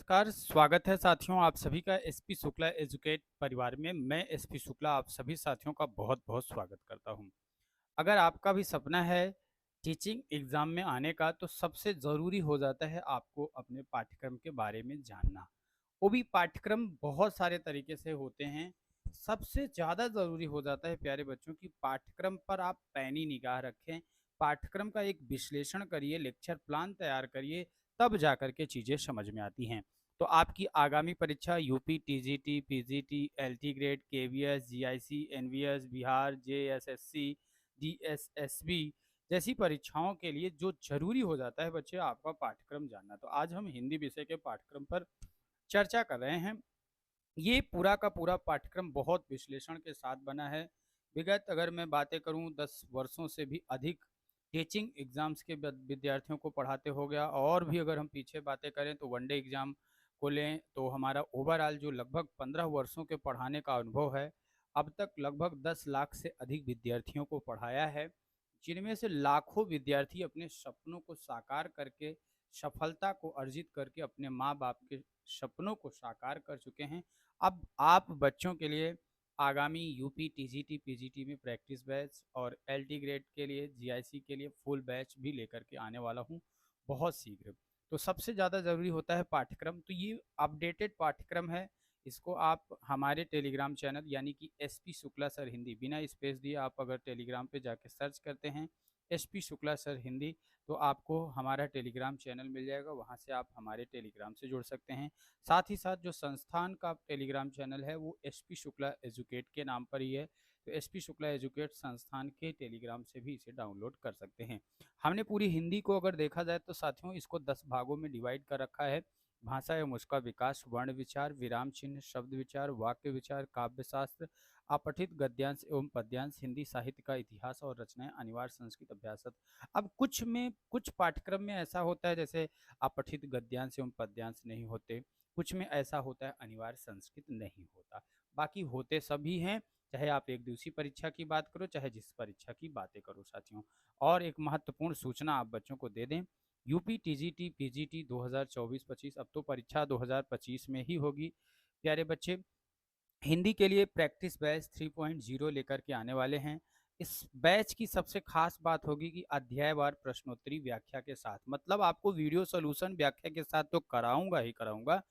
नमस्कार, स्वागत है साथियों आप सभी का एसपी शुक्ला एजुकेट परिवार में। मैं एसपी शुक्ला आप सभी साथियों का बहुत-बहुत स्वागत करता हूं। अगर आपका भी सपना है टीचिंग एग्ज़ाम में आने का, तो सबसे ज़रूरी हो जाता है आपको अपने पाठ्यक्रम के बारे में जानना। वो भी पाठ्यक्रम बहुत सारे तरीके से होते हैं। सबसे ज़्यादा ज़रूरी हो जाता है प्यारे बच्चों कि पाठ्यक्रम पर आप पैनी निगाह रखें, पाठ्यक्रम का एक विश्लेषण करिए, लेक्चर प्लान तैयार करिए, तब जाकर के चीज़ें समझ में आती हैं। तो आपकी आगामी परीक्षा UP, TGT, PGT, LT grade, KVS, GIC, NVS, Bihar, JSSC, DSSB जैसी परीक्षाओं के लिए जो ज़रूरी हो जाता है बच्चे आपका पाठ्यक्रम जानना। तो आज हम हिंदी विषय के पाठ्यक्रम पर चर्चा कर रहे हैं। ये पूरा का पूरा पाठ्यक्रम बहुत विश्लेषण के साथ बना है। विगत अगर मैं बातें करूं 10 वर्षों से भी अधिक टीचिंग एग्ज़ाम्स के विद्यार्थियों को पढ़ाते हो गया, और भी अगर हम पीछे बातें करें तो वनडे एग्ज़ाम को लें तो हमारा ओवरऑल जो लगभग 15 वर्षों के पढ़ाने का अनुभव है, अब तक लगभग 10 लाख से अधिक विद्यार्थियों को पढ़ाया है, जिनमें से लाखों विद्यार्थी अपने सपनों को साकार करके, सफलता को अर्जित करके अपने माँ बाप के सपनों को साकार कर चुके हैं। अब आप बच्चों के लिए आगामी यूपी, टीजीटी, पीजीटी में प्रैक्टिस बैच और एलटी ग्रेड के लिए, जीआईसी के लिए फुल बैच भी लेकर के आने वाला हूँ बहुत शीघ्र। तो सबसे ज़्यादा ज़रूरी होता है पाठ्यक्रम, तो ये अपडेटेड पाठ्यक्रम है। इसको आप हमारे टेलीग्राम चैनल यानी कि एसपी शुक्ला सर हिंदी, बिना स्पेस दिए आप अगर टेलीग्राम पे जाके सर्च करते हैं एसपी शुक्ला सर हिंदी, तो आपको हमारा टेलीग्राम चैनल मिल जाएगा, वहाँ से आप हमारे टेलीग्राम से जुड़ सकते हैं। साथ ही साथ जो संस्थान का टेलीग्राम चैनल है वो एसपी शुक्ला एजुकेट के नाम पर ही है, तो एसपी शुक्ला एजुकेट संस्थान के टेलीग्राम से भी इसे डाउनलोड कर सकते हैं। हमने पूरी हिंदी को अगर देखा जाए तो साथियों इसको 10 भागों में डिवाइड कर रखा है। भाषा एवं उसका विकास, वर्ण विचार, विराम चिन्ह, शब्द विचार, वाक्य विचार, काव्य शास्त्र, अपठित गद्यांश एवं पद्यांश, हिंदी साहित्य का इतिहास और रचनाएं, अनिवार्य संस्कृत अभ्यास। अब कुछ पाठ्यक्रम में ऐसा होता है जैसे अपठित गद्यांश एवं पद्यांश नहीं होते, कुछ में ऐसा होता है अनिवार्य संस्कृत नहीं होता, बाकी होते सभी हैं। चाहे आप एक दिवसीय परीक्षा की बात करो, चाहे जिस परीक्षा की बातें करो साथियों। और एक महत्वपूर्ण सूचना आप बच्चों को दे दें, यूपी, टीजीटी, पीजीटी 2024-25, अब तो परीक्षा 2025 में ही होगी प्यारे बच्चे। हिंदी के लिए प्रैक्टिस बैच 3.0 लेकर के आने वाले हैं। इस बैच की सबसे खास बात होगी कि अध्यायवार प्रश्नोत्तरी व्याख्या के साथ, मतलब आपको वीडियो सॉल्यूशन व्याख्या के साथ तो कराऊंगा ही कराऊंगा,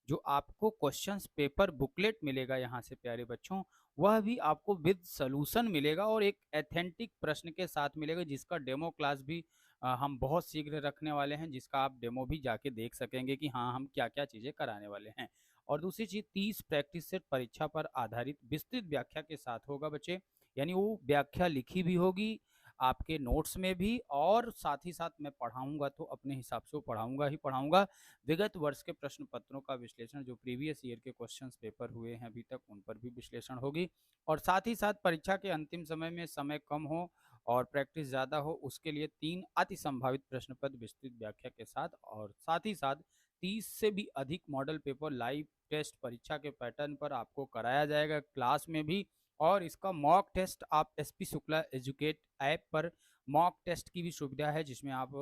जो आपको क्वेश्चंस पेपर बुकलेट मिलेगा यहाँ से प्यारे बच्चों, वह भी आपको विद सॉल्यूशन मिलेगा और एक एथेंटिक प्रश्न के साथ मिलेगा, जिसका डेमो क्लास भी हम बहुत शीघ्र रखने वाले हैं, जिसका आप डेमो भी जाके देख सकेंगे कि हाँ हम क्या क्या चीज़ें कराने वाले हैं। और दूसरी चीज़, 30 प्रैक्टिस सेट परीक्षा पर आधारित विस्तृत व्याख्या के साथ होगा बच्चे, यानी वो व्याख्या लिखी भी होगी आपके नोट्स में भी, और साथ ही साथ मैं पढ़ाऊंगा तो अपने हिसाब से पढ़ाऊंगा ही पढ़ाऊंगा। विगत वर्ष के प्रश्न पत्रों का विश्लेषण, जो प्रीवियस ईयर के क्वेश्चंस पेपर हुए हैं अभी तक, उन पर भी विश्लेषण होगी। और साथ ही साथ परीक्षा के अंतिम समय में समय कम हो और प्रैक्टिस ज़्यादा हो, उसके लिए 3 अति संभावित प्रश्न पत्र विस्तृत व्याख्या के साथ, और साथ ही साथ 30 से भी अधिक मॉडल पेपर लाइव टेस्ट परीक्षा के पैटर्न पर आपको कराया जाएगा क्लास में भी। और इसका मॉक टेस्ट आप एसपी शुक्ला एजुकेट ऐप पर मॉक टेस्ट की भी सुविधा है, जिसमें आप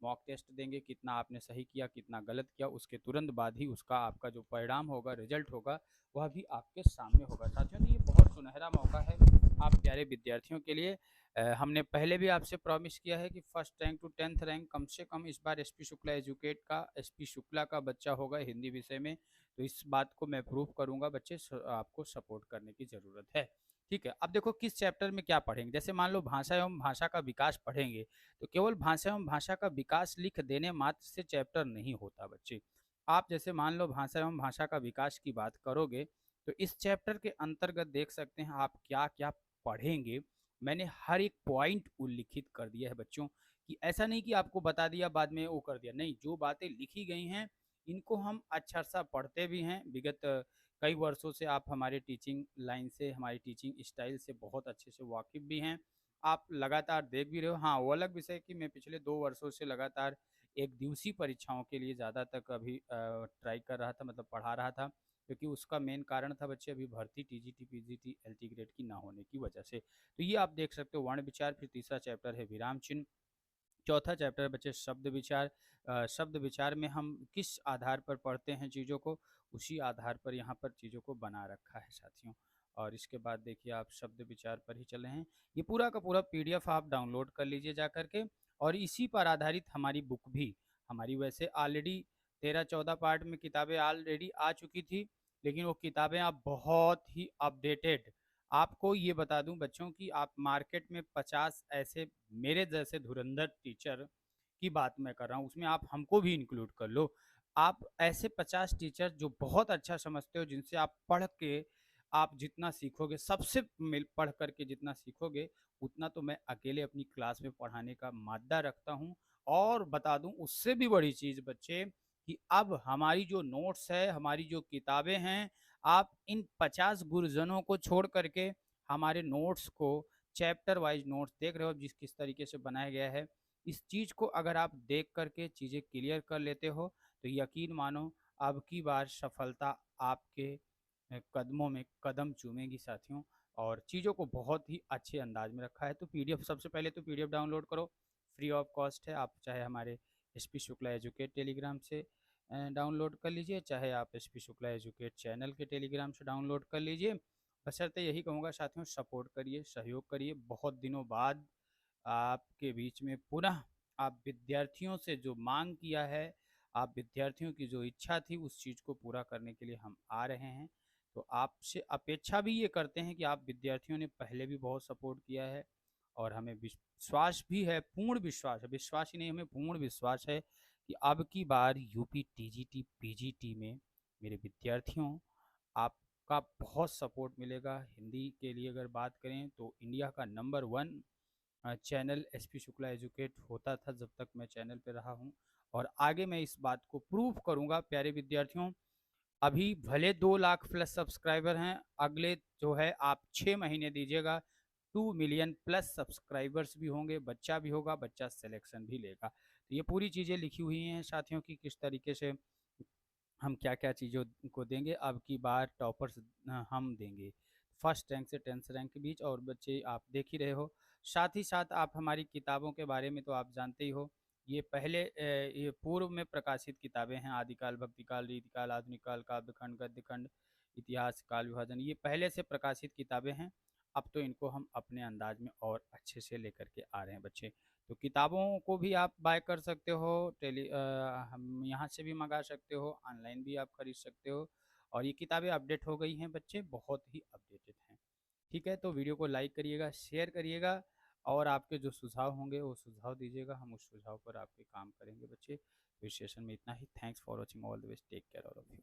मॉक टेस्ट देंगे, कितना आपने सही किया कितना गलत किया, उसके तुरंत बाद ही उसका आपका जो परिणाम होगा, रिजल्ट होगा, वह भी आपके सामने होगा साथियों। तो ये बहुत सुनहरा मौका है आप प्यारे विद्यार्थियों के लिए। हमने पहले भी आपसे प्रॉमिस किया है कि first rank to 10th rank कम से कम इस बार एसपी शुक्ला एजुकेट का, एसपी शुक्ला का बच्चा होगा हिंदी विषय में। तो इस बात को मैं प्रूव करूंगा बच्चे, आपको सपोर्ट करने की ज़रूरत है। ठीक है, अब देखो किस चैप्टर में क्या पढ़ेंगे। जैसे मान लो भाषा एवं भाषा का विकास पढ़ेंगे, तो केवल भाषा एवं भाषा का विकास लिख देने मात्र से चैप्टर नहीं होता बच्चे। आप जैसे मान लो भाषा एवं भाषा का विकास की बात करोगे, तो इस चैप्टर के अंतर्गत देख सकते हैं आप क्या क्या पढ़ेंगे। मैंने हर एक पॉइंट उल्लिखित कर दिया है बच्चों, कि ऐसा नहीं कि आपको बता दिया बाद में वो कर दिया, नहीं, जो बातें लिखी गई हैं इनको हम अच्छा सा पढ़ते भी हैं। विगत कई वर्षों से आप हमारे टीचिंग लाइन से, हमारी टीचिंग स्टाइल से बहुत अच्छे से वाकिफ़ भी हैं, आप लगातार देख भी रहे हो। हाँ, वो अलग विषय है कि मैं पिछले 2 वर्षों से लगातार एक दिवसीय परीक्षाओं के लिए ज़्यादा तक अभी ट्राई कर रहा था, मतलब पढ़ा रहा था, क्योंकि उसका मेन कारण था बच्चे अभी भर्ती टीजीटी, पीजीटी, एलटी ग्रेड की ना होने की वजह से। तो ये आप देख सकते हो वर्ण विचार, फिर तीसरा चैप्टर है विराम चिन्ह, चौथा चैप्टर बच्चे शब्द विचार। शब्द विचार में हम किस आधार पर पढ़ते हैं चीज़ों को, उसी आधार पर यहाँ पर चीज़ों को बना रखा है साथियों। और इसके बाद देखिए आप शब्द विचार पर ही चले हैं। ये पूरा का पूरा पीडीएफ आप डाउनलोड कर लीजिए जा करके, और इसी पर आधारित हमारी बुक भी, हमारी वैसे ऑलरेडी 13-14 पार्ट में किताबें ऑलरेडी आ चुकी थी, लेकिन वो किताबें आप बहुत ही अपडेटेड, आपको ये बता दूं बच्चों की, आप मार्केट में 50 ऐसे मेरे जैसे धुरंधर टीचर की बात मैं कर रहा हूँ, उसमें आप हमको भी इंक्लूड कर लो। आप ऐसे 50 टीचर जो बहुत अच्छा समझते हो, जिनसे आप पढ़ के आप जितना सीखोगे, सबसे मिल पढ़ करके जितना सीखोगे, उतना तो मैं अकेले अपनी क्लास में पढ़ाने का मादा रखता हूँ। और बता दूं उससे भी बड़ी चीज़ बच्चे, कि अब हमारी जो नोट्स है, हमारी जो किताबें हैं, आप इन 50 गुरुजनों को छोड़ करके हमारे नोट्स को, चैप्टर वाइज नोट्स देख रहे हो जिस किस तरीके से बनाया गया है, इस चीज़ को अगर आप देख करके चीज़ें क्लियर कर लेते हो, तो यकीन मानो अब की बार सफलता आपके कदमों में कदम चूमेगी साथियों। और चीज़ों को बहुत ही अच्छे अंदाज में रखा है। तो पीडीएफ, सबसे पहले तो पीडीएफ डाउनलोड करो, फ्री ऑफ कॉस्ट है। आप चाहे हमारे एसपी शुक्ला एजुकेट टेलीग्राम से डाउनलोड कर लीजिए, चाहे आप एसपी शुक्ला एजुकेट चैनल के टेलीग्राम से डाउनलोड कर लीजिए। बशर्ते यही कहूँगा साथियों, सपोर्ट करिए, सहयोग करिए। बहुत दिनों बाद आपके बीच में पुनः, आप विद्यार्थियों से जो मांग किया है, आप विद्यार्थियों की जो इच्छा थी, उस चीज़ को पूरा करने के लिए हम आ रहे हैं। तो आपसे अपेक्षा भी ये करते हैं कि आप विद्यार्थियों ने पहले भी बहुत सपोर्ट किया है, और हमें विश्वास भी है, पूर्ण विश्वास है, विश्वास ही नहीं, हमें पूर्ण विश्वास है कि अब की बार यूपी टीजीटी पीजीटी में मेरे विद्यार्थियों, आपका बहुत सपोर्ट मिलेगा। हिंदी के लिए अगर बात करें तो इंडिया का number 1 channel SP Shukla educate होता था जब तक मैं चैनल पे रहा हूँ, और आगे मैं इस बात को प्रूव करूँगा प्यारे विद्यार्थियों। अभी भले 2 लाख प्लस सब्सक्राइबर हैं, अगले जो है आप 6 महीने दीजिएगा, 2 मिलियन प्लस सब्सक्राइबर्स भी होंगे, बच्चा भी होगा, बच्चा सिलेक्शन भी लेगा। तो ये पूरी चीज़ें लिखी हुई हैं साथियों की, किस तरीके से हम क्या-क्या चीज़ों को देंगे। अब की बार टॉपर्स हम देंगे, फर्स्ट रैंक से 10th रैंक के बीच, और बच्चे आप देख ही रहे हो। साथ ही साथ आप हमारी किताबों के बारे में तो आप जानते ही हो, ये पहले ये पूर्व में प्रकाशित किताबें हैं, आदिकाल, भक्तिकाल, रीतिकाल, आधुनिक काल, काव्यखंड, गद्यखंड, इतिहास, काल विभाजन, ये पहले से प्रकाशित किताबें हैं। अब तो इनको हम अपने अंदाज में और अच्छे से लेकर के आ रहे हैं बच्चे। तो किताबों को भी आप बाय कर सकते हो, हम यहाँ से भी मंगा सकते हो, ऑनलाइन भी आप खरीद सकते हो। और ये किताबें अपडेट हो गई हैं बच्चे, बहुत ही अपडेटेड हैं। ठीक है, तो वीडियो को लाइक करिएगा, शेयर करिएगा, और आपके जो सुझाव होंगे वो सुझाव दीजिएगा, हम उस सुझाव पर आपके काम करेंगे बच्चे। तो इस सेशन में इतना ही। Thanks for watching, all the best, take care all of you.